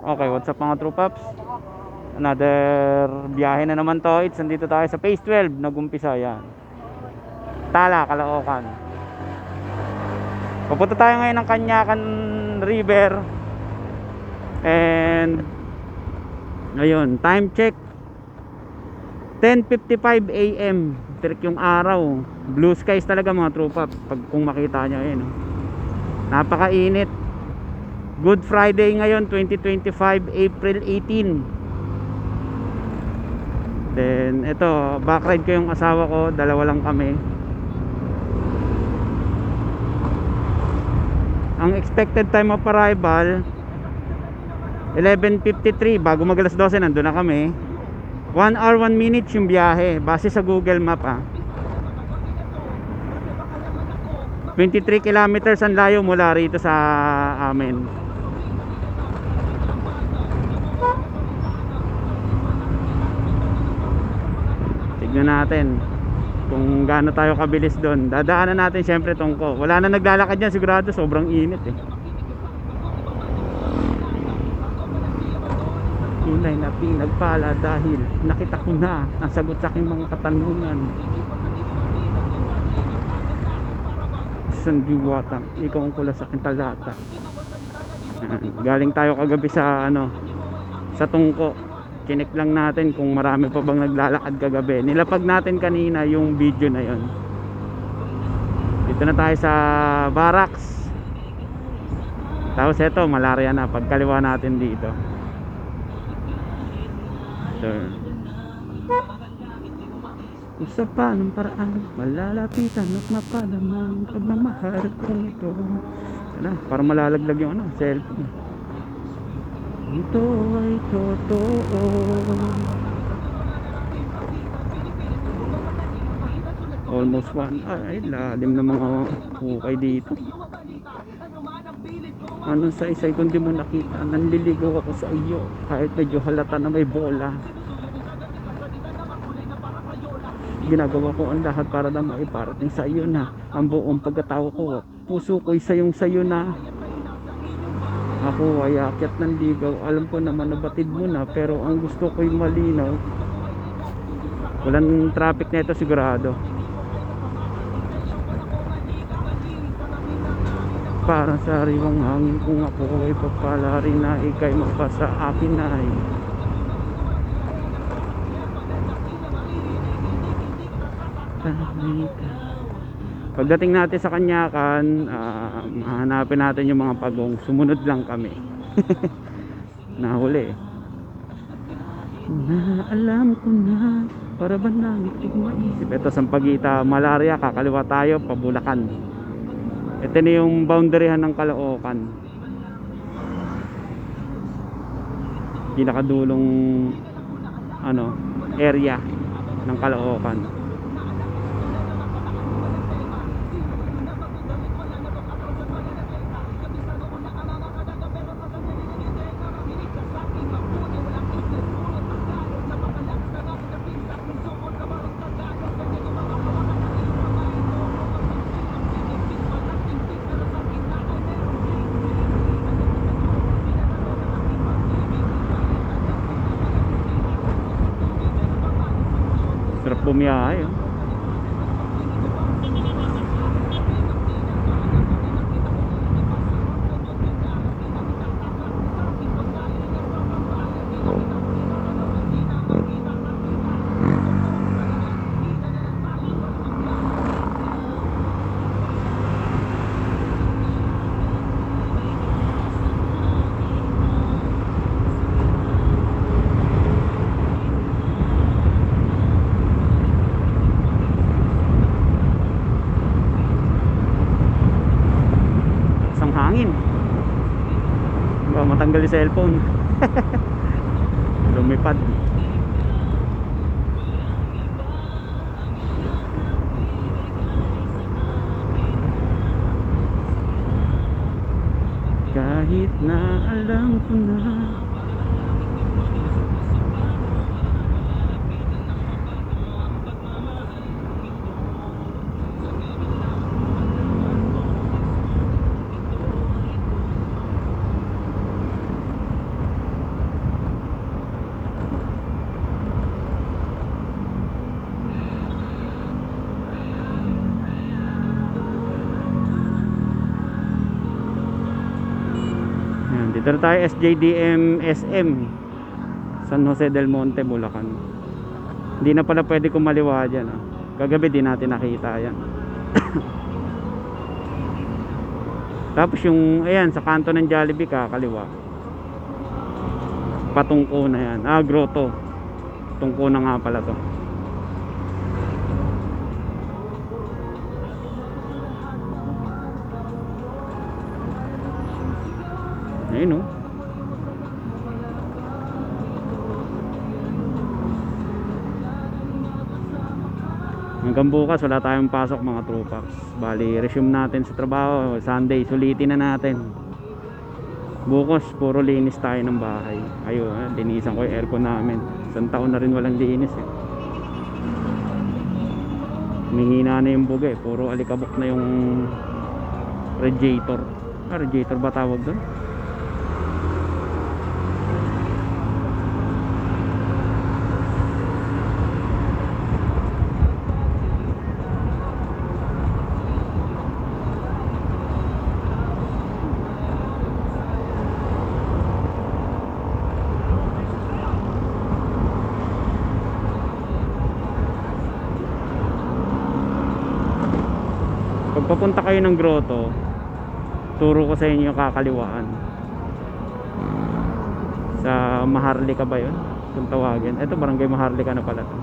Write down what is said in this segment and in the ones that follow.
Okay, what's up mga true paps? Another biyahe na naman to. It's nandito tayo sa phase 12. Nagumpisa yan. Tala, Caloocan. Pupunta tayo ngayon ng Canyacan River. And ngayon, time check 10:55 AM. Tirik yung araw. Blue skies talaga mga true paps. Pag kung makita nyo yun, napakainit. Good Friday ngayon, 2025, April 18. Then ito, backride ko yung asawa ko, dalawa lang kami. Ang expected time of arrival 11:53, bago mag alas 12 nandun na kami. 1 hour 1 minute yung biyahe base sa Google Map 23 kilometers ang layo mula rito sa amin. Tignan natin kung gaano tayo kabilis doon. Dadaanan natin syempre Tungko. Wala na naglalakad dyan sigurado, sobrang init Tunay na pinagpala dahil nakita ko na ang sagot sa aking mga katanungan. Sandiwatang ikaw ang kula sa aking talata. Galing tayo kagabi sa sa Tungko. Kinik lang natin kung marami pa bang naglalakad kagabi. Nilapag natin kanina yung video na yon. Dito na tayo sa barracks. Tapos eto, malaria na pagkaliwa natin dito. So, sa paanong paraan malalapitan at mapalaman pagmamahal kong ito. Para malalaglag yung cellphone. Ito ay totoo. Almost one. Ay, lalim ng mga hukay dito. Anong sa kung di mo nakita, nanliligaw ako sa iyo kahit medyo halata na may bola. Ginagawa ko ang lahat para na maiparating sa iyo na ang buong pagkatao ko. Puso ko'y sayong-sayo na. Ako ay aakyat ng ligaw. Alam ko naman nabatid mo na, pero ang gusto ko'y malinaw. Walang traffic na ito sigurado. Parang sa ariwang hangin, kung ako ay papalari na ikay magpasa akin na ay pagdating natin sa Canyacan, hanapin natin yung mga pagong. Sumunod lang kami. Nahuli na alam ko na, para ba namin maisip. Ito Sampaguita, Malaria, kakaliwa tayo pabulakan. Ito na yung boundaryhan ng Caloocan. Pinakadulong area ng Caloocan. Sarap bumiyahe hangin. Matanggal yung cellphone. Lumipad. Kahit na alam ko na Dito na tayo, SJDM SM, San Jose del Monte, Bulacan. Hindi na pala pwede kumaliwa dyan, oh. Kagabi di natin nakita yan. Tapos yung ayan sa kanto ng Jollibee kakaliwa, patungko na yan, grotto, tungko na nga pala to. Ayun, oh. Hanggang bukas wala tayong pasok mga tropax. Bali resume natin sa trabaho Sunday, sulitin na natin. Bukas puro linis tayo ng bahay. Ayun, linisan ko yung aircon namin. Isang taon na rin walang linis eh. Mahina na yung buga eh. Puro alikabok na yung radiator. Radiator ba tawag doon? Pag papunta kayo ng grotto, turo ko sa inyo yung kakaliwaan. Sa Maharlika ba yun? Kung tawagin. Ito barangay Maharlika na pala to.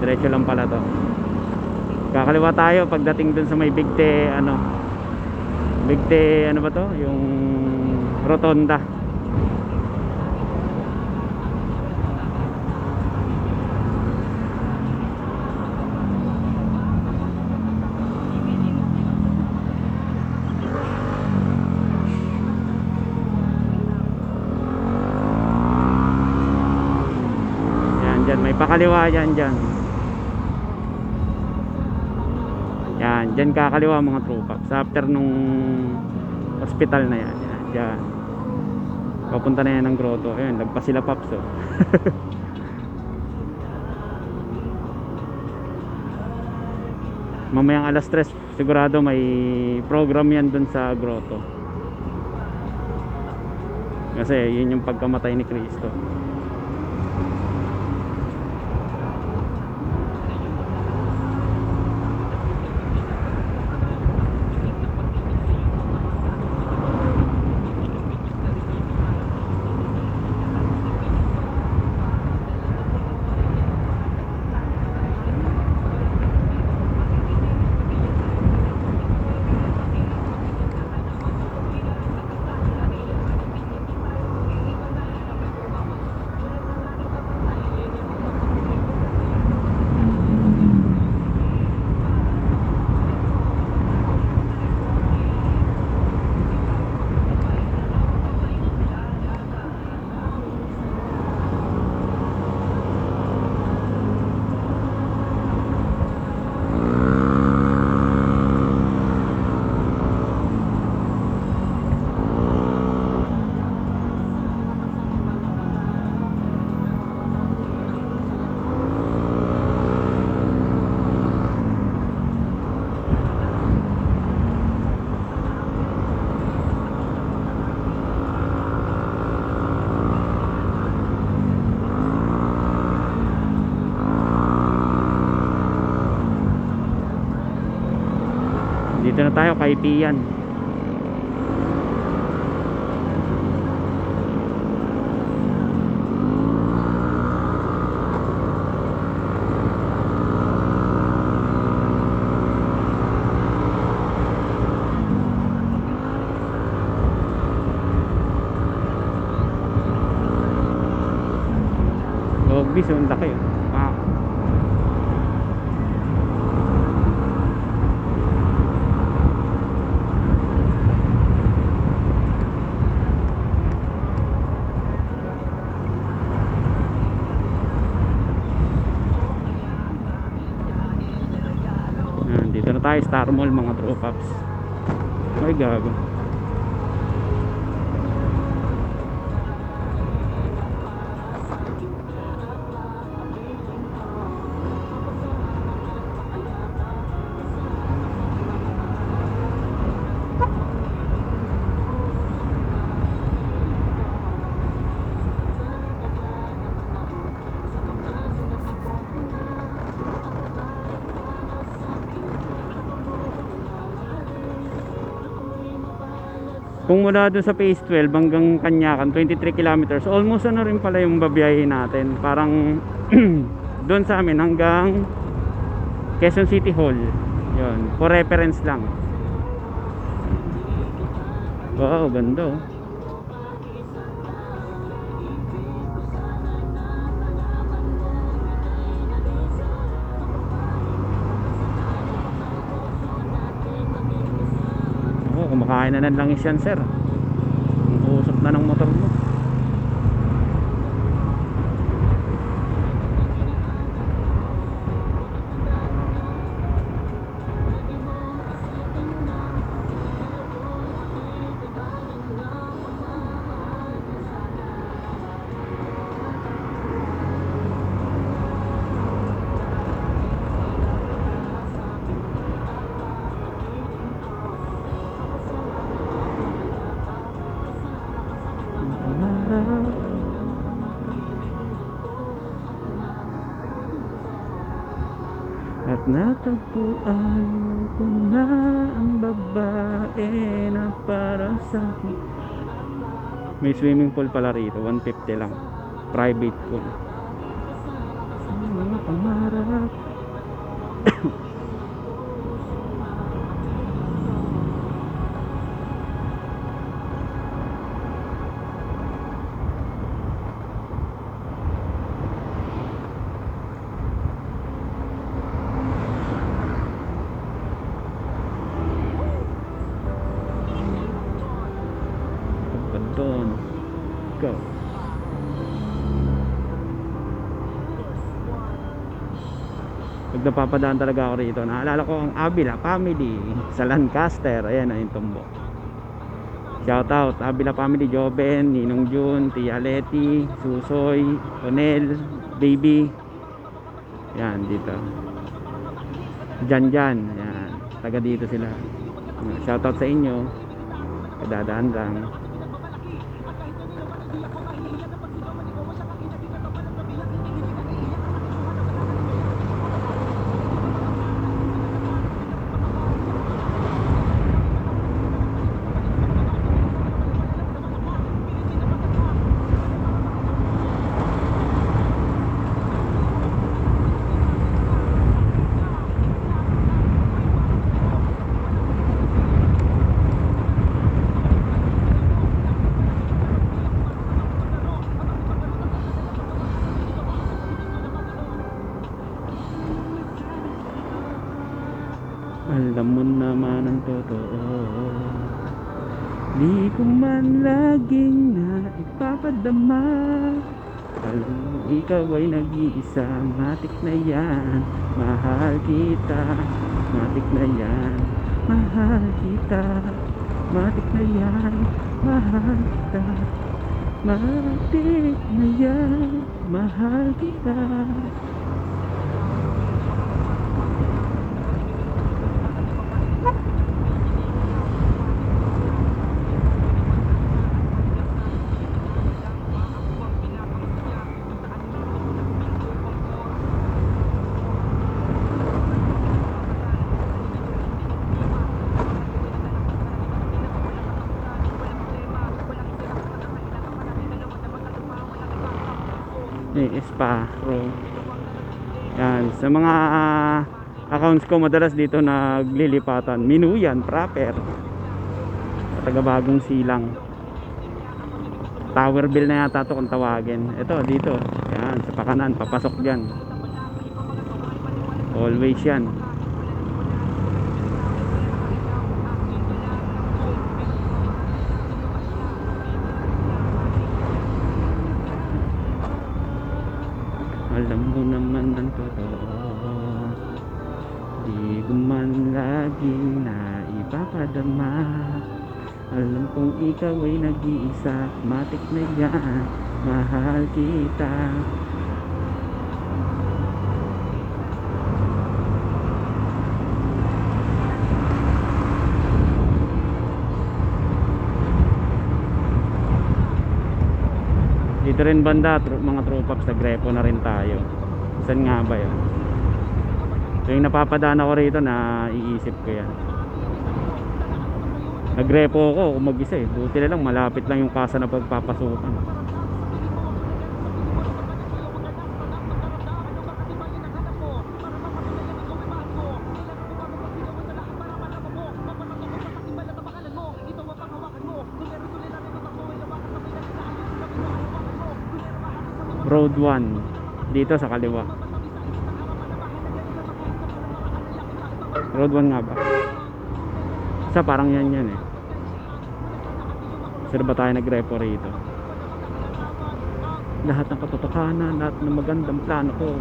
Diretso lang pala to. Kakaliwa tayo pagdating dun sa may Bigte, Bigte, ano ba to? Yung rotonda. Yan, dyan, may pakaliwa yan, dyan. Yan, dyan kakaliwa mga tropa. Sa after nung hospital na yan, yan, dyan. Papunta na yan ng grotto. Ayun, lagpas sila Paps, oh. Mamayang alas 3 sigurado may program yan dun sa grotto. Kasi yun yung pagkamatay ni Cristo. Dito na tayo kay Pian. Lobby, so ang laki yun. Dito na tayo, Star Mall mga tropaps. Ay gago. Kung mula doon sa phase 12 hanggang Kanyakan 23 kilometers, almost ano rin pala yung babiyahin natin. Parang doon sa amin hanggang Quezon City Hall. Yun, for reference lang. Wow, ganda oh. Oh, kumakain na ng langis yan, sir. Ang usok na ng motor mo. At natagpuan ko na ang babae na para sa akin. May swimming pool pala rito, 150 lang. Private pool. Sa mga pangarap. Doon. Go. Pag napapadaan talaga ako rito, naalala ko ang Avila family sa Lancaster. Ayan na yung tumbok. Shout out Avila family, Joben, Ninong Jun, Tia Leti, Susoy, Onel, Baby. Yan dito. Jan. Yan. Taga dito sila. Shout out sa inyo. Kadadaan lang. Alam mo naman ang totoo, di ko man laging na ipapadama. Alam mo ikaw ay nag-iisa, matik na yan, mahal kita. Matik na yan, mahal kita. Matik na yan, mahal kita. Matik na yan, mahal kita. Spa room. Yan, sa mga accounts ko madalas dito naglilipatan. Minuyan proper. Tagabagong Silang. Tower Bill na yata to kung tawagin. Ito dito. Yan, sa pakanan papasok diyan. Always yan. Alam mo naman ang totoo, di ko man laging naipapagod. ipapadama. Alam kong ikaw ay nag-iisa, matik na yan, mahal kita. Dito rin banda, mga tropaps, nagrepo na rin tayo. Saan nga ba yun? So yung napapadaan ako rito, na iisip ko yan. Nagrepo ako kung mag-isa eh. Buti na lang, malapit lang yung kasa na pagpapasukan. Road 1 dito sa kaliwa. Road 1 nga ba? Sa parang yan eh. Saan ba tayo nagrepo rito? Lahat ng katotohanan, lahat ng magandang plano ko,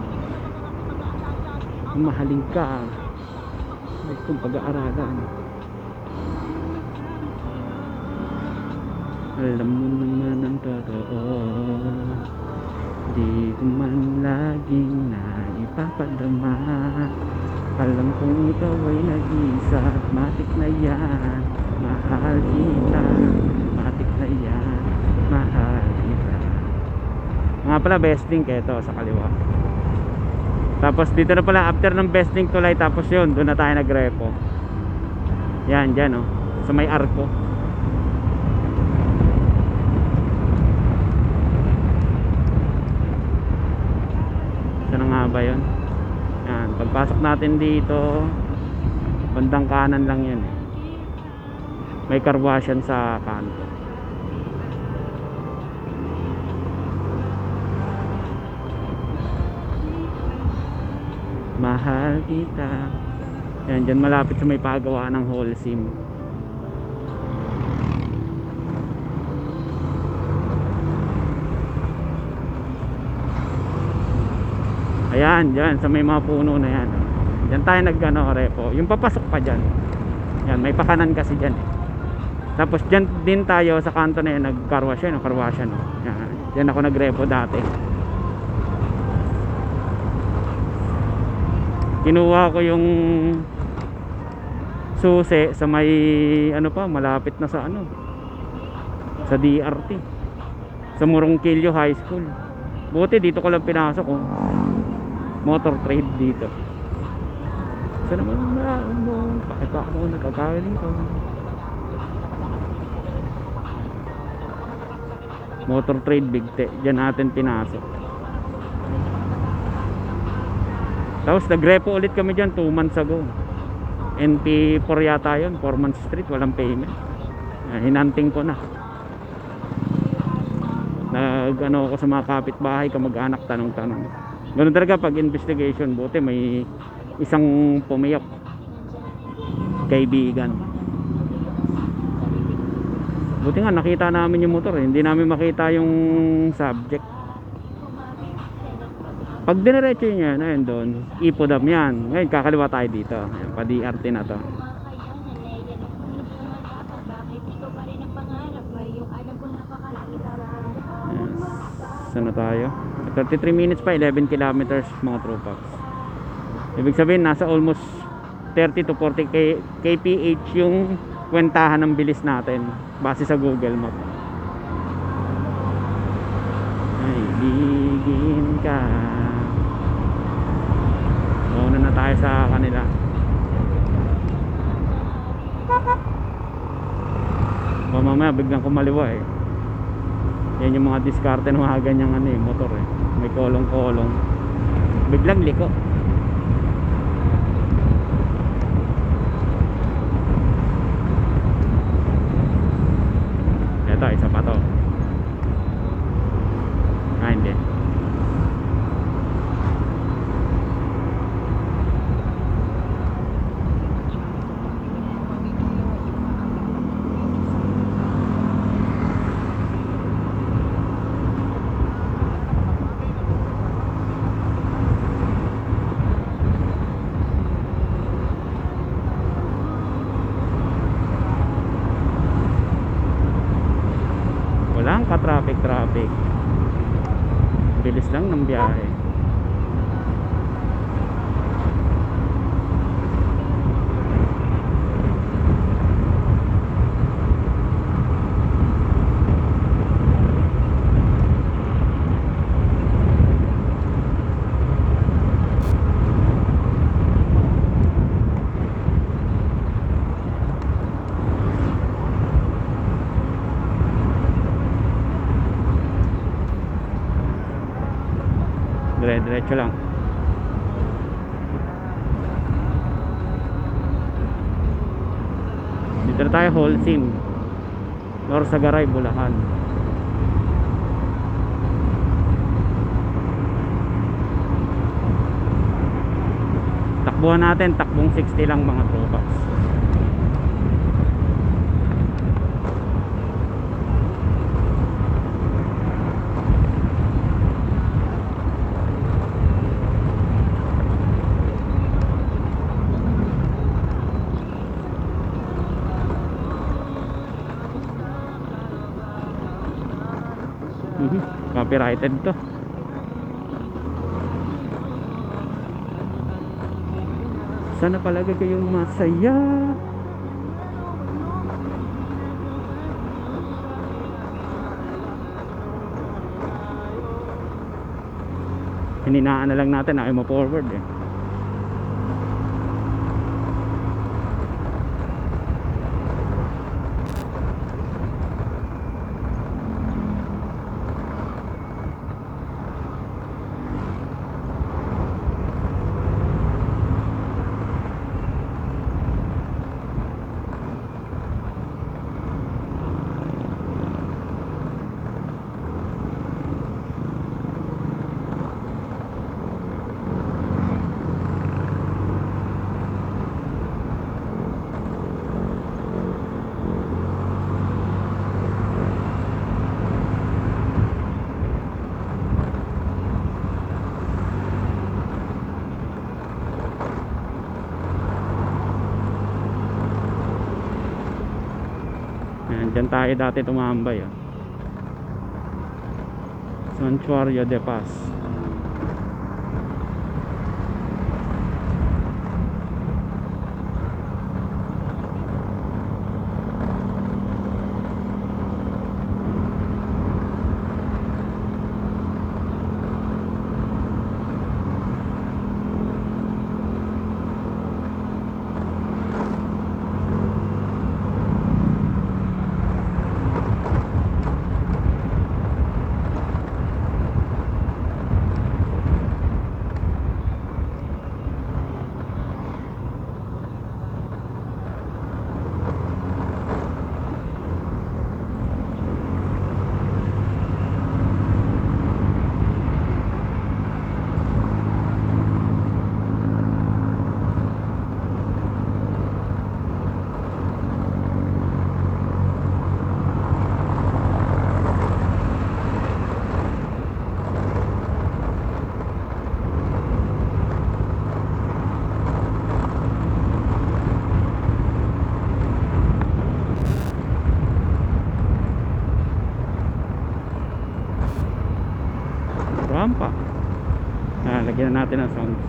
mahalin ka, ay kung pag-aaralan. Alam mo naman ang totoo, di ko man laging naipapadama. Alam kong ikaw ay nag-iisa, at matik na yan, mahal kita. Matik na yan, mahal kita. Nga pala, best link ito sa kaliwa. Tapos dito na pala, after ng best link tulay, tapos yun, doon na tayo nagrepo. Yan, dyan sa may arko. Saan nga ba yun? Yan, pagpasok natin dito, bandang kanan lang yan eh. May car wash yan sa kanto. Mahal kita. Yan, dyan malapit sa may pagawa ng Holcim. Ayan, dyan sa may mga puno na yan. Dyan tayo repo. Yung papasok pa dyan. Yan, may pakanan kasi dyan eh. Tapos dyan din tayo sa kanto na yan, nag-carwash yan, carwash yan. Yan, dyan ako nagrepo dati. Kinuha ko yung susi sa may malapit na sa sa DRT, sa Murongkilyo High School. Buti dito ko lang pinasok motor trade dito. Saan naman bakit pa ako nagkakawin dito? Motor trade Bigte, dyan natin pinasok. Tapos nagrepo ulit kami dyan 2 months ago. NP4 yata yun, 4 months street, walang payment. Hinanting ko na. Ako sa mga kapitbahay, kamag-anak, tanong-tanong. Ganun talaga pag investigation. Buti may isang pumiyok, kaibigan. Buti nga nakita namin yung motor hindi namin makita yung subject. Pag diniretso niya na yun doon, ipodam yan. Ngayon kakaliwa tayo dito. Ayan, pa DRT na to. Saan na tayo? 33 minutes pa, 11 kilometers mga tropas. Ibig sabihin nasa almost 30 to 40 kph yung kwentahan ng bilis natin base sa Google Map. Ay, bigin ka. Mauna na tayo sa kanila. Mamaya biglang kumaliwa eh. Yan yung mga diskarte ng mga ganyang motor eh. May kolong-kolong. Biglang liko. Ito, isa pa to. Hindi. walang ka traffic. Bilis lang ng biyahe. Diretso lang. Dito na tayo, Holcim, Norsagaray, Bulacan. Takbuhan natin, takbong 60 lang mga tropas. Copyrighted to. Sana palagi kayong masaya. Hininaan na lang natin ay ma-forward eh. Diyan tayo dati tumambay Santuario de Paz. Rampa. Lagyan na natin ang sounds.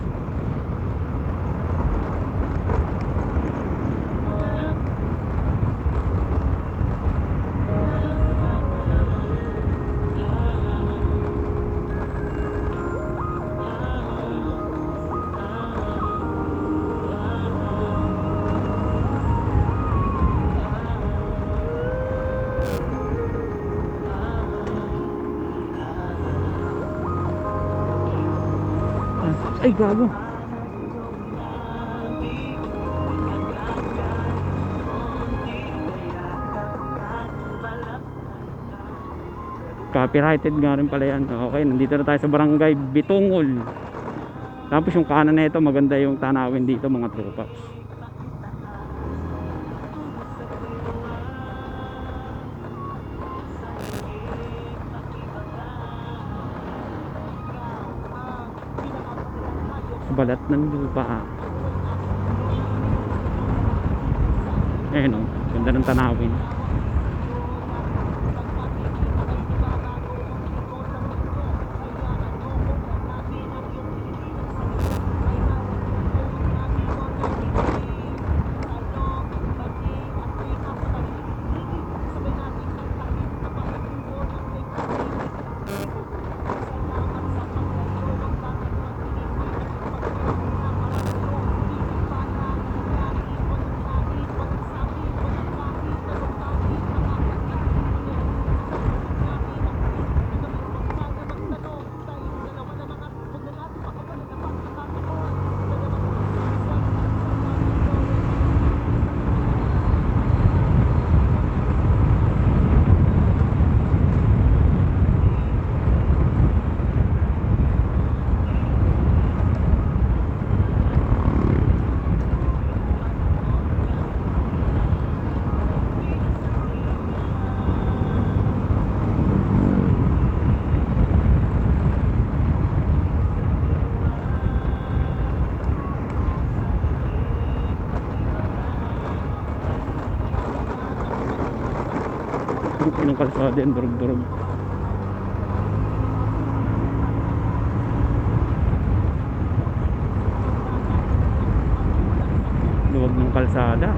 Ay, gago. Copyrighted nga rin pala yan. Okay, nandito na tayo sa barangay Bitungol. Tapos yung kanan na ito, maganda yung tanawin dito mga tropas. Balat ng lupa. Ganda ng tanawin. laki ng kalsada yan, durug-durug. Luwag ng kalsada.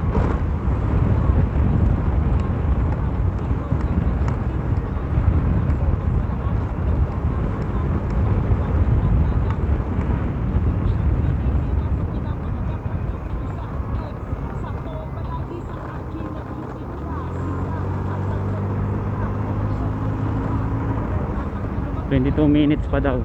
Two minutes pa daw.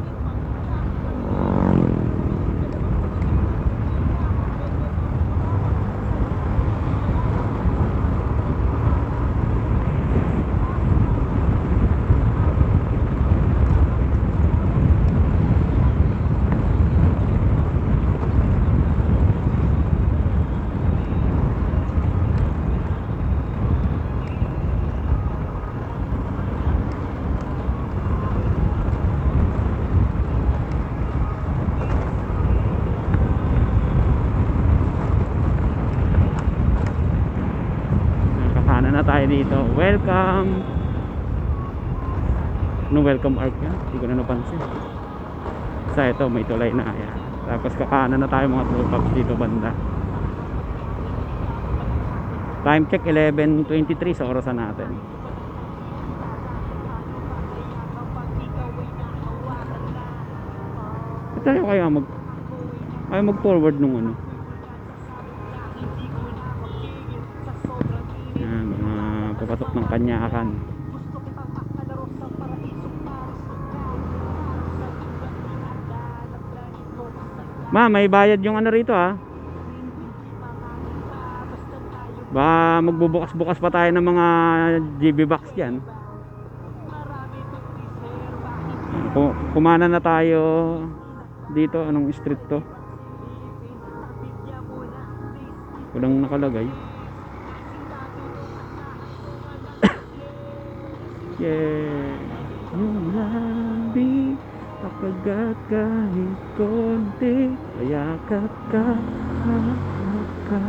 Na tayo dito. Welcome. No welcome arc yan. Hindi ko na napansin. Sa ito may tulay na. Ayan. Tapos kakanan na tayo mga tropaps dito banda. Time check 11:23 sa orasan natin. Tayo kaya mag forward nung ano. Papatok ng Kanyakan. Ma, may bayad yung ano rito ha. Ba magbubukas-bukas pa tayo ng mga GB box diyan. Kumana na tayo dito. Anong street to? Walang nakalagay. Yeah, yung labi pagkagat kahit konti, payakap ka, hahap ka,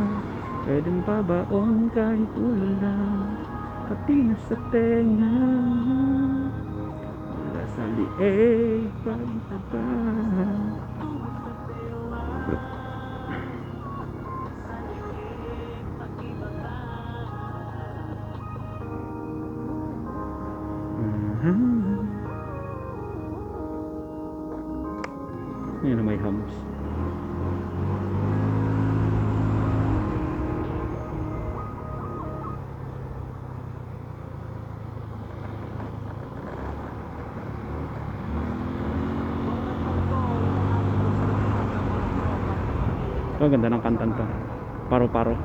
pwedeng pabaon kahit ulan, pati na sa tenga, wala sa lieg, pagtaba. Ayan na may hams. Ito, ganda ng kantan to. Paro-paro.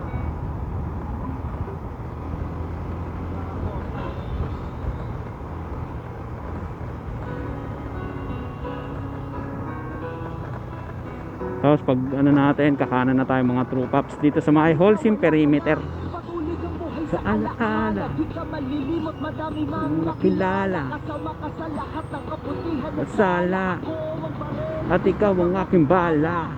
Tapos pag ano natin, kakanan na tayo mga true pops dito sa may Holcim perimeter. Sa alaala, makilala, masala, at ikaw ang aking bala.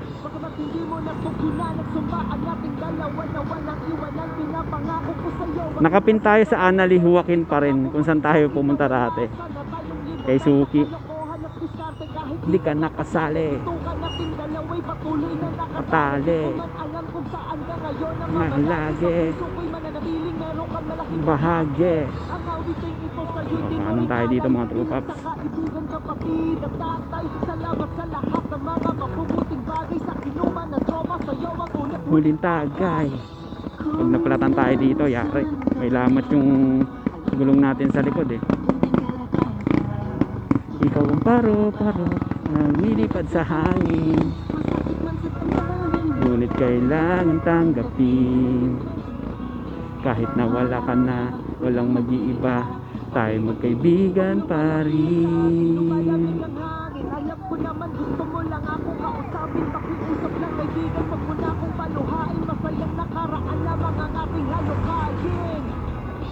Nakapin tayo sa Anali Huakin pa rin kung saan tayo pumunta dati. Kay Suki. Hindi ka nakasali, patali, malagi, bahagi. Anong tayo dito mga true pops? Huling tagay. Pag napalatan tayo dito, yari, may lamat yung gulong natin sa likod eh. Ikaw ang paro-paro lumilipad sa hangin, ngunit kailangan tanggapin. Kahit na wala ka na, walang mag-iiba, tayo magkaibigan pa rin. Alam ko naman gusto mo lang ako kausapin, pakiusap lang kaibigan, wag mo na akong paluhain. Masayang nakaraan lamang ang ating halukayin.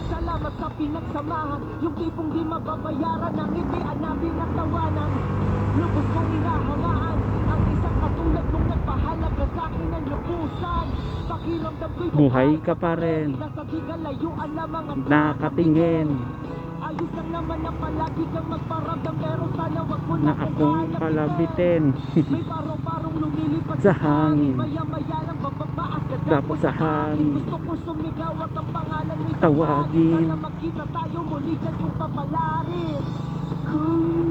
Salamat sa pinagsamahan, yung tipong di mababayaran ng hindi namin ang tawanan. Lubos kong hinahangaan ang isang katulad mong nagpahalaga sa akin ng lubusan. Pakiramdam ko'y buhay ka pa rin, nasa di kalayuan lamang ang nakatingin na akong palabitin sa hangin, tapos sa hangin tawagin.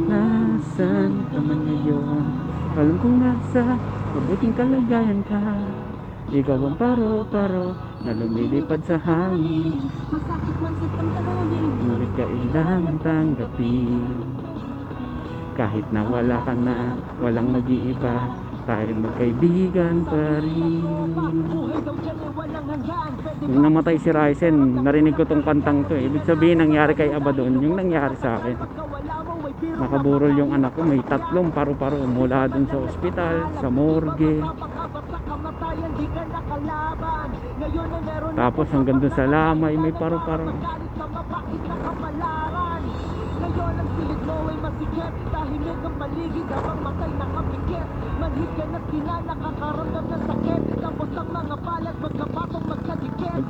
Nasaan ka man ngayon? Alam kong nasa mabuting kalagayan ka. Ikaw ang paro-paro na lumilipad sa hangin. Ngunit kailangan tanggapin. Kahit na wala ka na, walang mag-iiba, tayo magkaibigan pa rin. Nung namatay si Ryzen, narinig ko tong kantang to. Ibig sabihin nangyari kay Abaddon yung nangyari sa akin. Nakaburol yung anak ko, may 3 paru-paro mula dun sa ospital, sa morgue, tapos hanggang dun sa lamay may paru-paro. Ngayon ang silid mo ay masikip, tahimik ang paligid habang matay nakapikit. Manhid ka na't di na nakakaramdam ng sakit, tapos ang mga balat magkapatong magkadikit.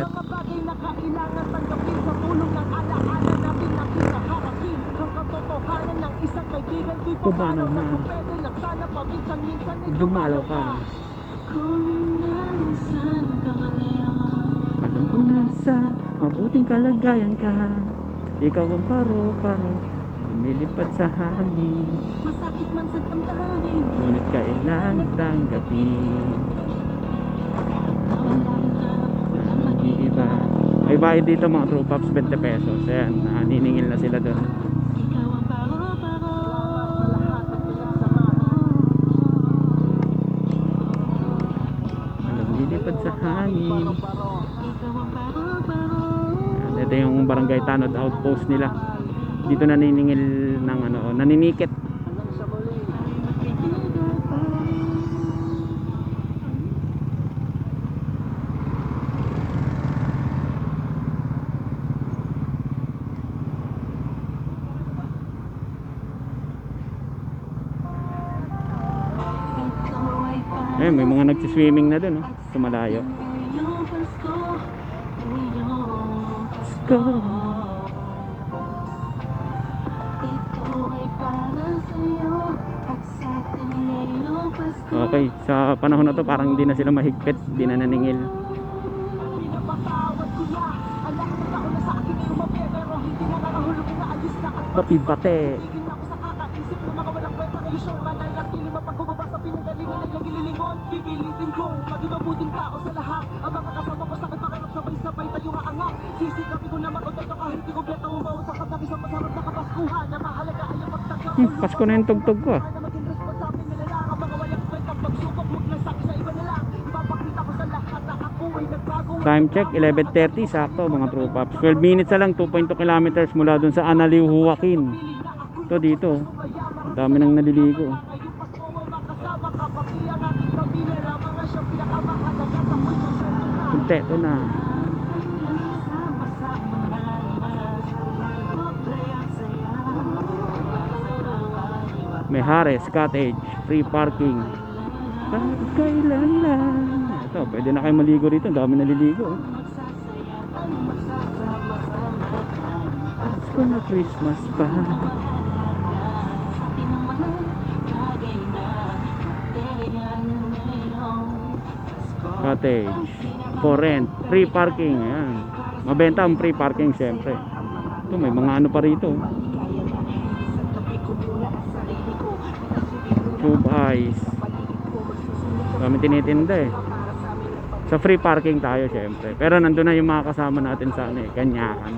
Mga bagay na kailangan tanggapin sa tulong ng alaala natin na kinaharapin. Ang katotohanan ng isang kaibigan ko'y pumanaw na pwede lang sana paminsan-minsan ay dumalaw ka. Kung nasan ka ngayon, alam kong nasa mabuting kalagayan ka. Ikaw ang paro-paro, lumilipad sa hangin. Masakit man sa damdamin, ngunit kailangan tanggapin. Walang mag-iiba. May bayad dito mga True Pops, 20 pesos. Ayan, naniningil na sila doon. Ikaw ang paro-paro, lumilipad sa hangin. Ikaw ang paro-paro. Ito yung barangay Tanod outpost nila. Dito naniningil ng ano, naninikit. Eh, may mga nagsiswimming na dun, oh, sa malayo. Go. Okay, sa panahon na to parang hindi na sila mahigpit, hindi na naningil. Bati-bate. Pipilitin ko maging mabuting tao sa lahat. Ang mga kasama ko sakit pakirap sabay-sabay tayo maangat. Sisikapin ko na makontento kahit di kompleto umaw sa kapag isang masarap na kapaskuhan na mahalaga ay ang pagtagka. Pasko na yung tugtog ko, ah. Maging responsable nilalang ang mga walang kwentang pagsubok. Huwag lang sa iba na lang. Ipapakita ko sa lahat na ako ay nagbagong. Time check 11:30, sakto mga True Pops. 12 minutes na lang, 2.2 kilometers mula dun sa Analiw, Huaquin. Ito dito, dami nang naliligo. Ito na. May Harris Cottage, free parking. Kailan lang. Ito, pwede na kayo maligo rito. Dami naliligo. Pasko na Christmas pa. Cottage for rent, free parking. Ayan. Mabenta ang free parking syempre. Ito may mga ano pa rito. Tube ice. Kami tinitinda eh. Sa free parking tayo syempre. Pero nandun na yung mga kasama natin sa ano eh, Kanyakan.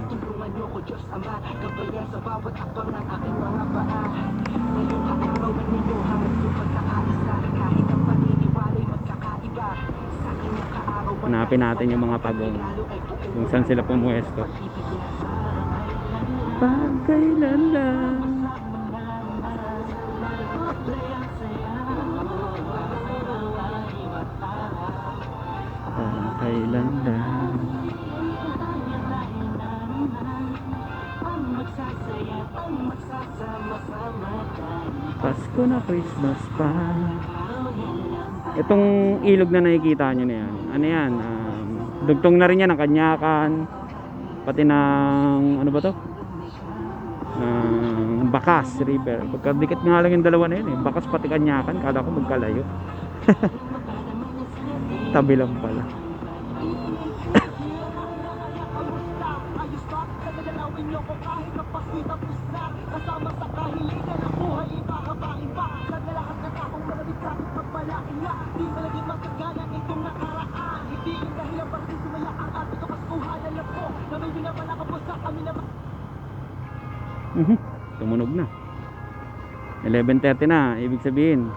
Hanapin natin yung mga pagong kung saan sila pumuesto. Pagkailan lang. Pagkailan lang. Pasko na Christmas pa. Itong ilog na nakikita nyo na yan, ano yan, dugtong na rin yan ng Kanyakan, pati ng ano ba to, ng Bakas River. Pagkadikit nga lang yung dalawa na yun eh, Bakas pati Kanyakan, kala ko magkalayo. Tabi lang pala. Tumunog na. 11:30 na, ibig sabihin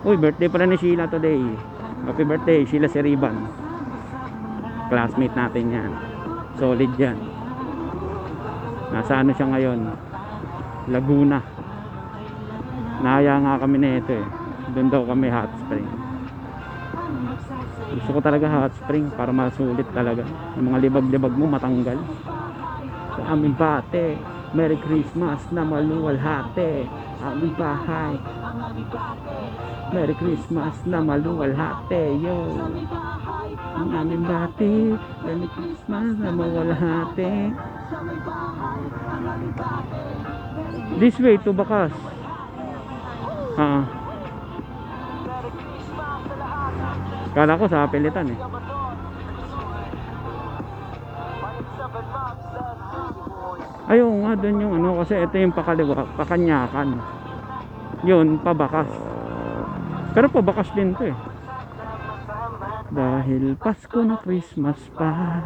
uy, birthday pala ni Sheila today. Happy birthday Sheila Seriban, classmate natin yan, solid yan. Nasa ano siya ngayon, Laguna. Nahaya nga kami na ito eh, doon daw kami hot spring. Gusto ko talaga hot spring para masulit talaga. Yung mga libag-libag mo matanggal. Sa aming bate, Merry Christmas na maluwalhati. Aming bahay, Merry Christmas na maluwalhati. Yo, ang aming bate, Merry Christmas na maluwalhati. This way to Bakas. Kala ko sa Pilitan eh. Ayun nga, doon yung ano, kasi ito yung pakaliwa, Pakanyakan. Yun, pabakas. Pero pabakas din to eh. Dahil Pasko na Christmas pa.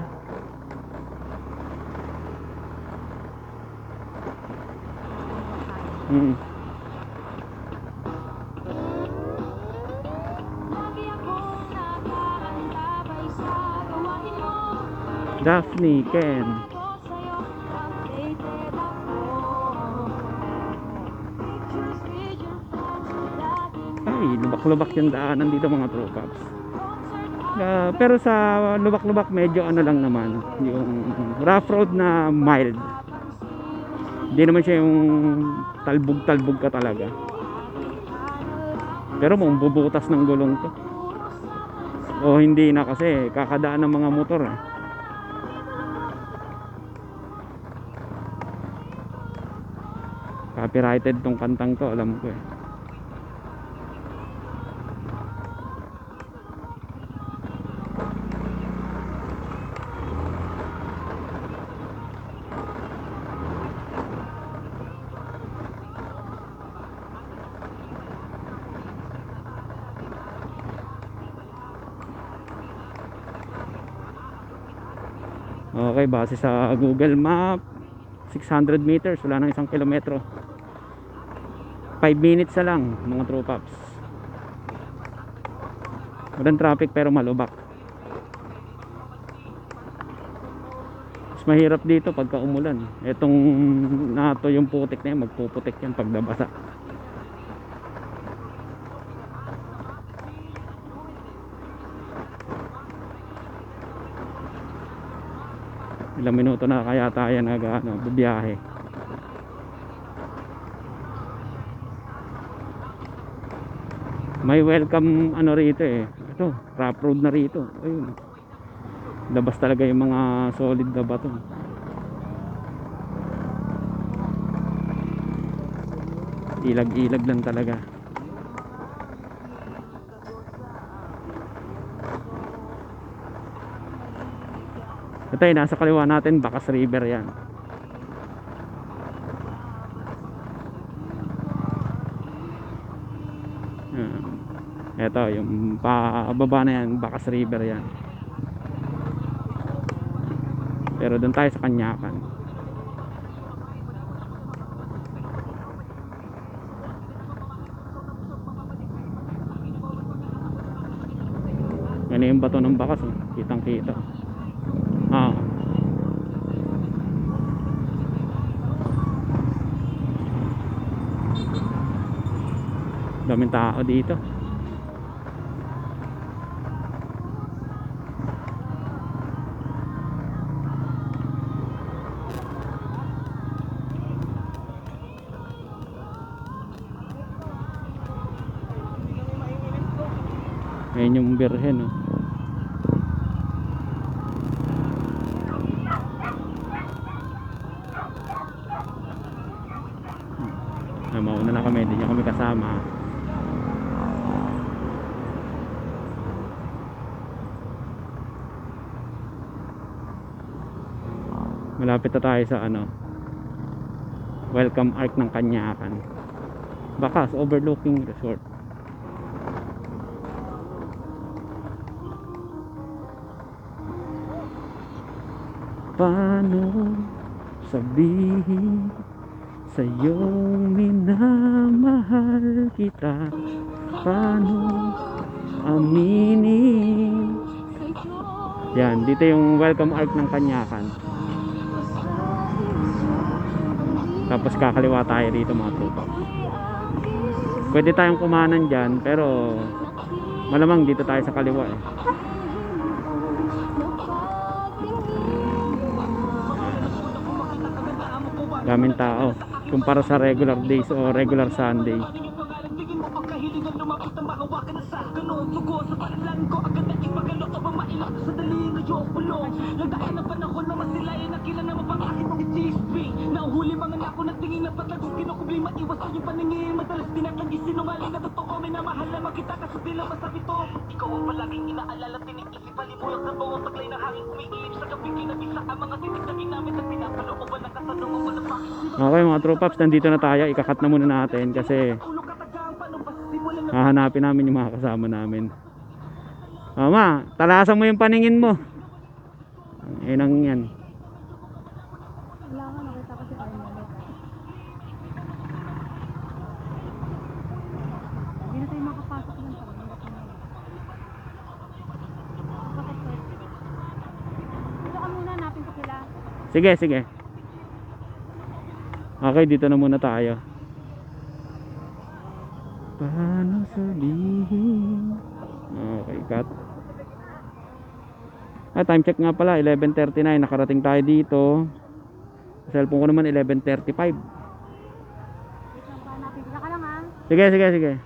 Daphne, Ken. Ay, lubak-lubak yung daanan dito mga tropaps. Pero sa lubak-lubak medyo ano lang naman, yung rough road na mild. Hindi naman siya yung talbog-talbog ka talaga. Pero kung bubutas ng gulong to, o hindi na kasi kakadaan ng mga motor eh. Copyrighted tong kantang to, alam ko eh. Okay, base sa Google Map 600 meters, wala nang 1 kilometro. 5 minutes na lang mga tropaps. Walang traffic pero malubak. Mas mahirap dito pagka umulan. Etong nato yung putik na yan, magpuputik yan pag nabasa. Ilang minuto na kaya tayo bibiyahe. May welcome ano rito eh. Ito, rough road na rito. Ayun. Labas talaga yung mga solid na bato. Ilag-ilag lang talaga. Ito ay nasa kaliwa natin, Bakas River yan. Ito yung pababa na yan, Bakas River yan. Pero doon tayo sa Kanyakan. Yan yung bato ng Bakas oh. Kitang kita. Daming tao dito. Ayun yung birhen oh. kami, hindi nyo kami kasama. Malapit na tayo sa ano, welcome arc ng Kanyakan, Bakas overlooking resort. Paano sabihin sa'yong minamahal kita? Paano aminin? Yan, dito yung welcome arc ng Kanyakan. Tapos kakaliwa tayo dito mga tropa. Pwede tayong kumanan dyan, pero malamang dito tayo sa kaliwa eh. Daming tao kumpara sa regular days o regular Sunday. Okay mga tropaps, nandito na tayo. Ikakat na muna natin kasi hahanapin namin yung mga kasama namin. Mama, talasan mo yung paningin mo. Ang yan. Wala nga, nakita ko si Carmelo. Hindi na tayo makapasok ng pangit. Dito ka muna, hanapin ko sila. Sige, sige. Okay, dito na muna tayo. Paano sabihin? Okay, cut. Time check nga pala, 11:39. Nakarating tayo dito. Cellphone ko naman 11:35. Wait lang pa, hanapin sila ka lang ha. Sige, sige, sige.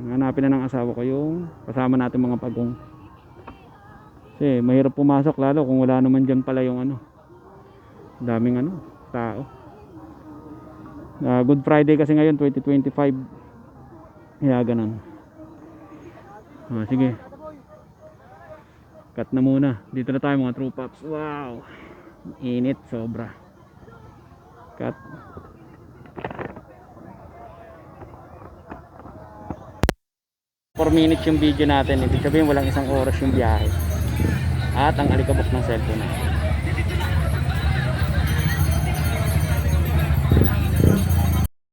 Hanapin na ng asawa ko yung kasama natin mga pagong. Kasi mahirap pumasok lalo kung wala naman dyan pala yung ano. Daming ano, tao. Good Friday kasi ngayon, 2025. Kaya ganun. Sige. Cut na muna. Dito na tayo mga true pops. Wow. Init sobra. Cut. 4 minutes yung video natin. Ibig sabihin walang isang oras yung biyahe. At ang alikabok ng cellphone natin.